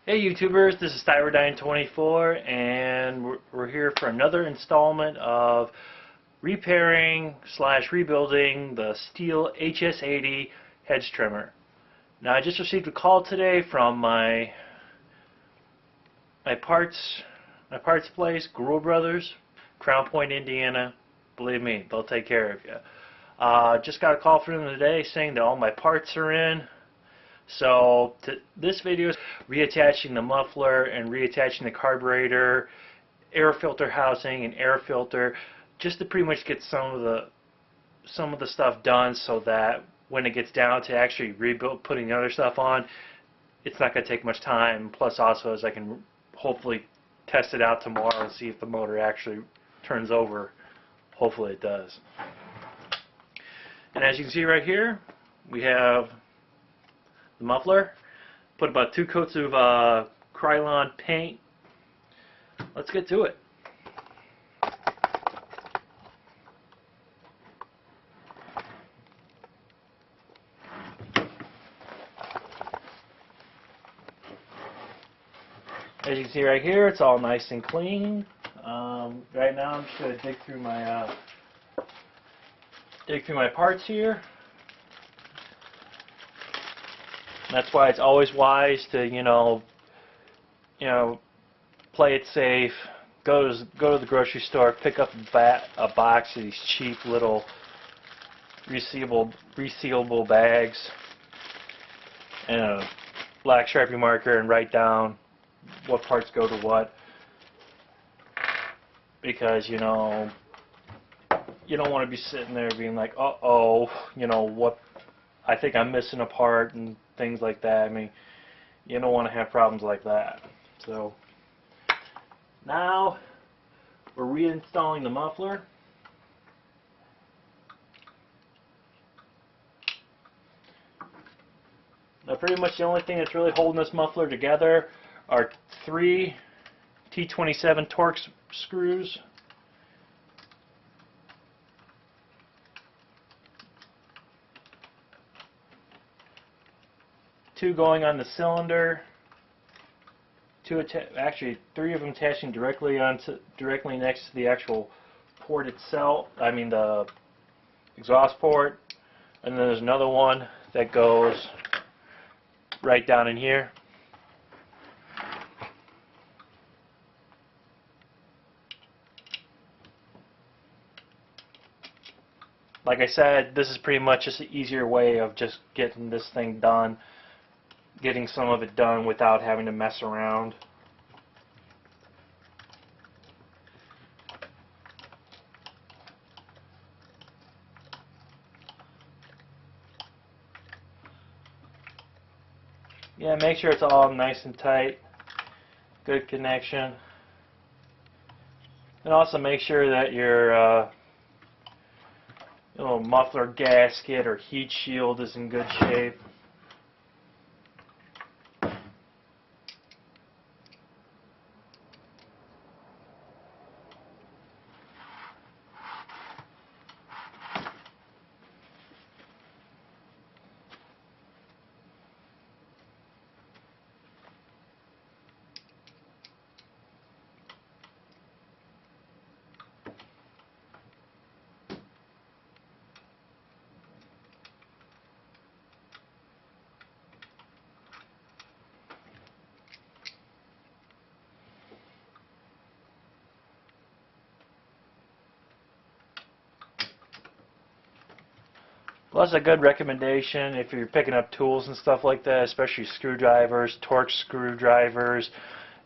Hey YouTubers, this is Stihl 24 and we're here for another installment of repairing / rebuilding the Stihl HS80 hedge trimmer. Now I just received a call today from my parts place, Guru Brothers, Crown Point, Indiana. Believe me, they'll take care of you. Just got a call from them today saying that all my parts are in. So this video is reattaching the muffler and reattaching the carburetor, air filter housing and air filter, just to pretty much get some of the stuff done, so that when it gets down to actually putting the other stuff on, it's not going to take much time. Plus also, as I can hopefully test it out tomorrow and see if the motor actually turns over. Hopefully it does. And as you can see right here, we have the muffler. Put about 2 coats of Krylon paint. Let's get to it. As you can see right here, it's all nice and clean. Right now I'm just going to dig through my parts here. That's why it's always wise to, you know, play it safe. Go to the grocery store, pick up a box of these cheap little resealable bags and a black Sharpie marker, and write down what parts go to what. Because you don't want to be sitting there being like, uh-oh, what? I think I'm missing a part and things like that. I mean, you don't want to have problems like that. So now we're reinstalling the muffler. Now pretty much the only thing that's really holding this muffler together are 3 T27 Torx screws. Two going on the cylinder, actually 3 of them attaching directly next to the actual port itself. I mean the exhaust port, and then there's another one that goes right down in here. Like I said, this is pretty much just an easier way of just getting this thing done. Getting some of it done without having to mess around. Yeah, make sure it's all nice and tight. Good connection. And also make sure that your little muffler gasket or heat shield is in good shape. Well, that's a good recommendation if you're picking up tools and stuff like that, especially screwdrivers, Torx screwdrivers,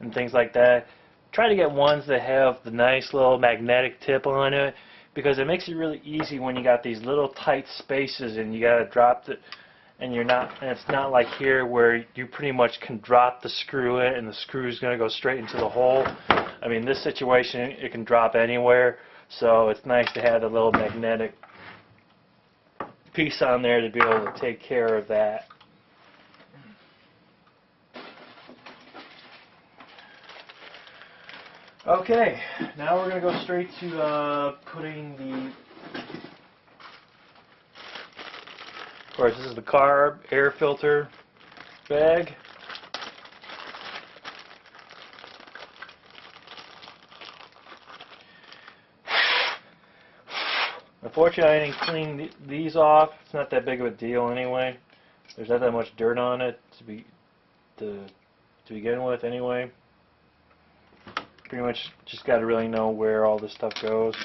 and things like that. Try to get ones that have the nice little magnetic tip on it, because it makes it really easy when you got these little tight spaces and you got to drop it, and it's not like here where you pretty much can drop the screw in and the screw is going to go straight into the hole. I mean, this situation, it can drop anywhere, so it's nice to have a little magnetic piece on there to be able to take care of that. Okay, now we're going to go straight to putting the, of course this is the carb air filter bag. Unfortunately, I didn't clean these off. It's not that big of a deal anyway. There's not that much dirt on it to begin with anyway. Pretty much just got to really know where all this stuff goes.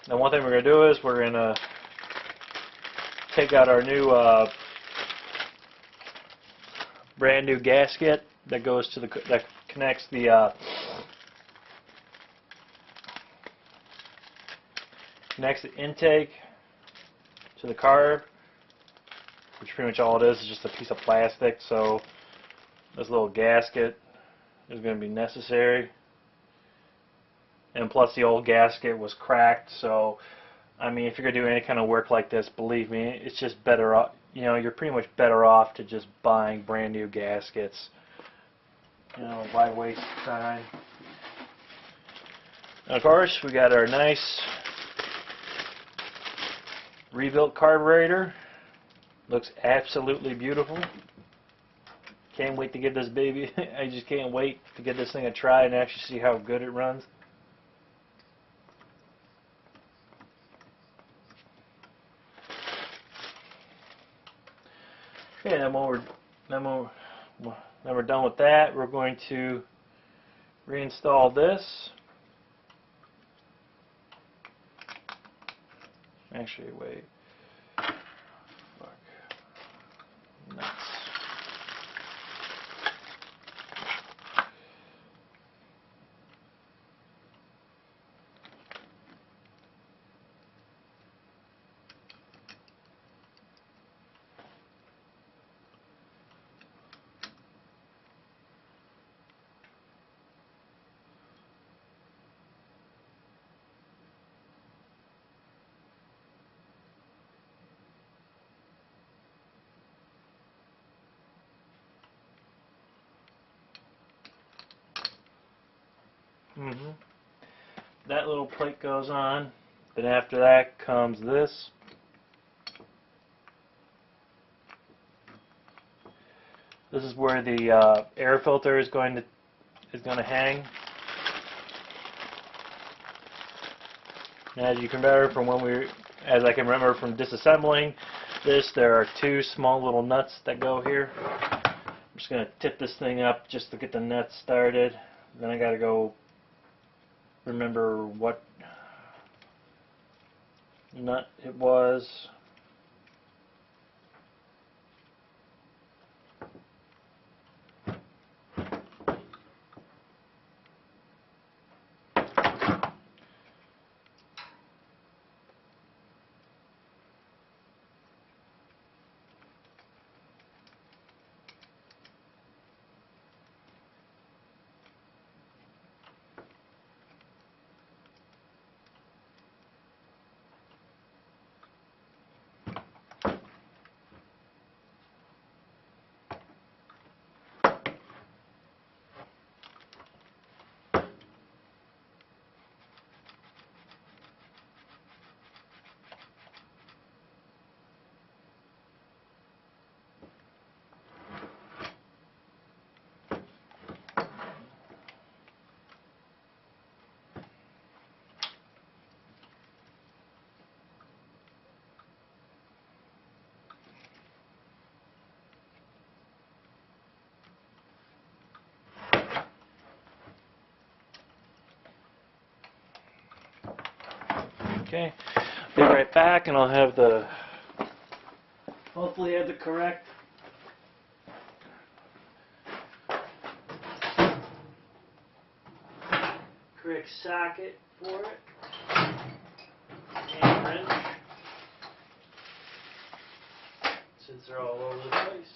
Now, one thing we're going to do is we're going to take out our new brand new gasket that goes to that connects the intake to the carb, which pretty much all it is just a piece of plastic. So this little gasket is going to be necessary, and plus the old gasket was cracked. So I mean, if you're going to do any kind of work like this, believe me, it's just better off, you know, you're pretty much better off to just buying brand new gaskets. You know, why waste time? And of course, we got our nice rebuilt carburetor. Looks absolutely beautiful. Can't wait to get this baby. I just can't wait to get this thing a try and actually see how good it runs. Okay, then when we're done with that, we're going to reinstall this. Actually, wait. Fuck. Nuts. That little plate goes on. Then after that comes this. This is where the air filter is going to hang. And as you can remember from as I can remember from disassembling this, there are two small little nuts that go here. I'm just going to tip this thing up just to get the nuts started. Then I got to go remember what nut it was. Okay, be right back, and I'll have hopefully have the correct socket for it, and wrench, since they're all over the place.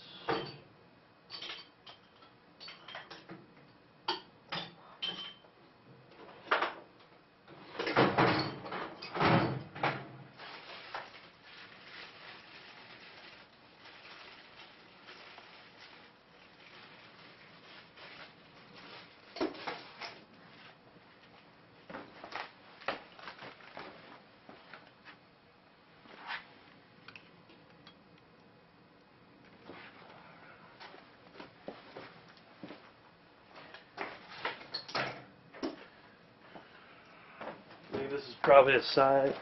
This is probably the size.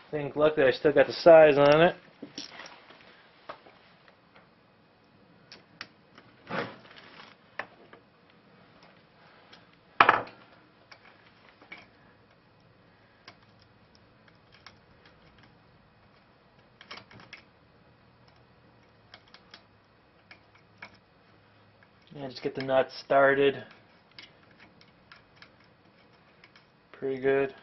I think luckily I still got the size on it. Yeah, just get the nuts started. Pretty good.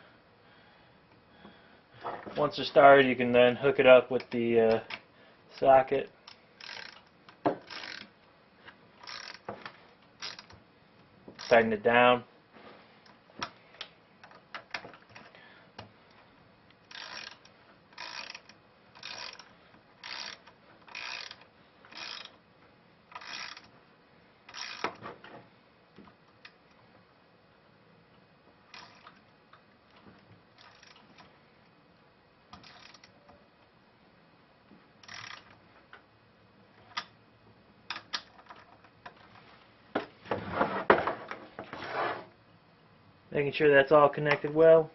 Once they're started, you can then hook it up with the socket. Tighten it down. Making sure that's all connected well.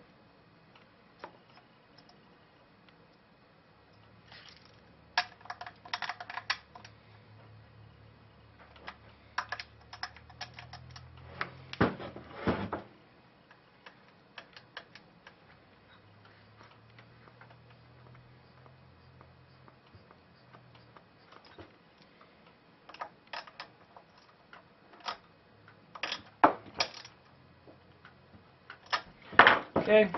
Okay,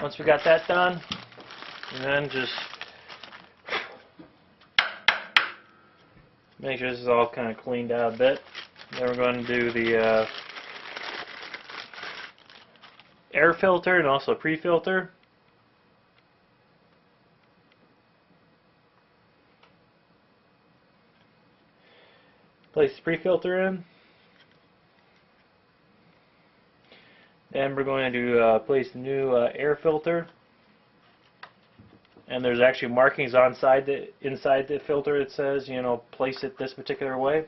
once we got that done, and then just make sure this is all kind of cleaned out a bit. Then we're going to do the air filter and also pre-filter. Place the pre-filter in. Then we're going to place the new air filter, and there's actually markings inside the filter that says, you know, place it this particular way.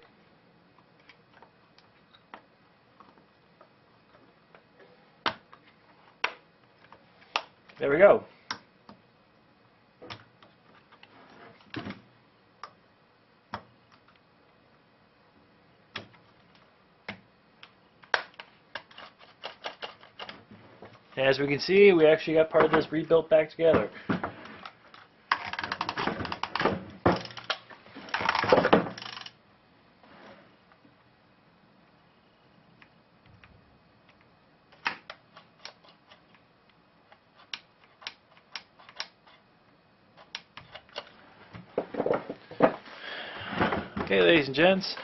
There we go. As we can see, we actually got part of this rebuilt back together. Okay, ladies and gents,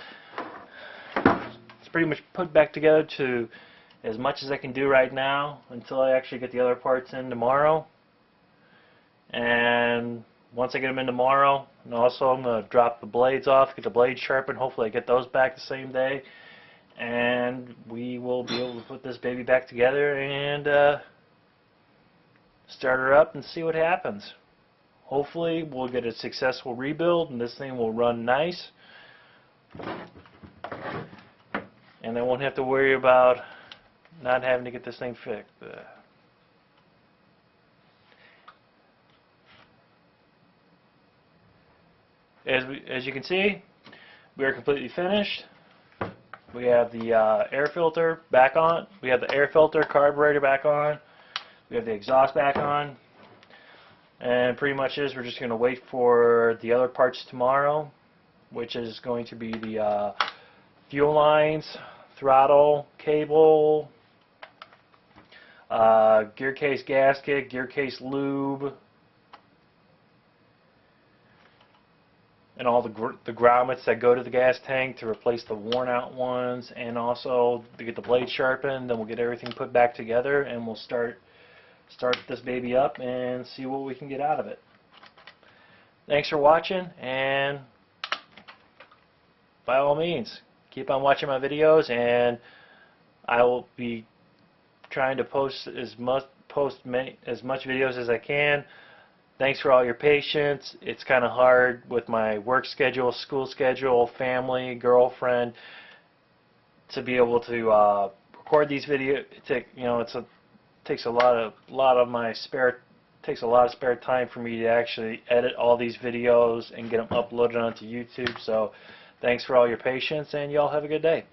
it's pretty much put back together to as much as I can do right now until I actually get the other parts in tomorrow. And once I get them in tomorrow, and also I'm going to drop the blades off, get the blades sharpened, hopefully I get those back the same day, and we will be able to put this baby back together and start her up and see what happens. Hopefully we'll get a successful rebuild and this thing will run nice, and I won't have to worry about not having to get this thing fixed. As you can see, we are completely finished. We have the air filter back on. We have the air filter carburetor back on. We have the exhaust back on. And pretty much we're just going to wait for the other parts tomorrow, which is going to be the fuel lines, throttle, cable, gear case gasket, gear case lube, and all the grommets that go to the gas tank to replace the worn out ones, and also to get the blade sharpened. Then we'll get everything put back together and we'll start this baby up and see what we can get out of it. Thanks for watching, and by all means keep on watching my videos, and I will be trying to post as much videos as I can. Thanks for all your patience. It's kind of hard with my work schedule, school schedule, family, girlfriend, to be able to record these videos. It takes a lot of my spare takes a lot of spare time for me to actually edit all these videos and get them uploaded onto YouTube. So thanks for all your patience, and y'all have a good day.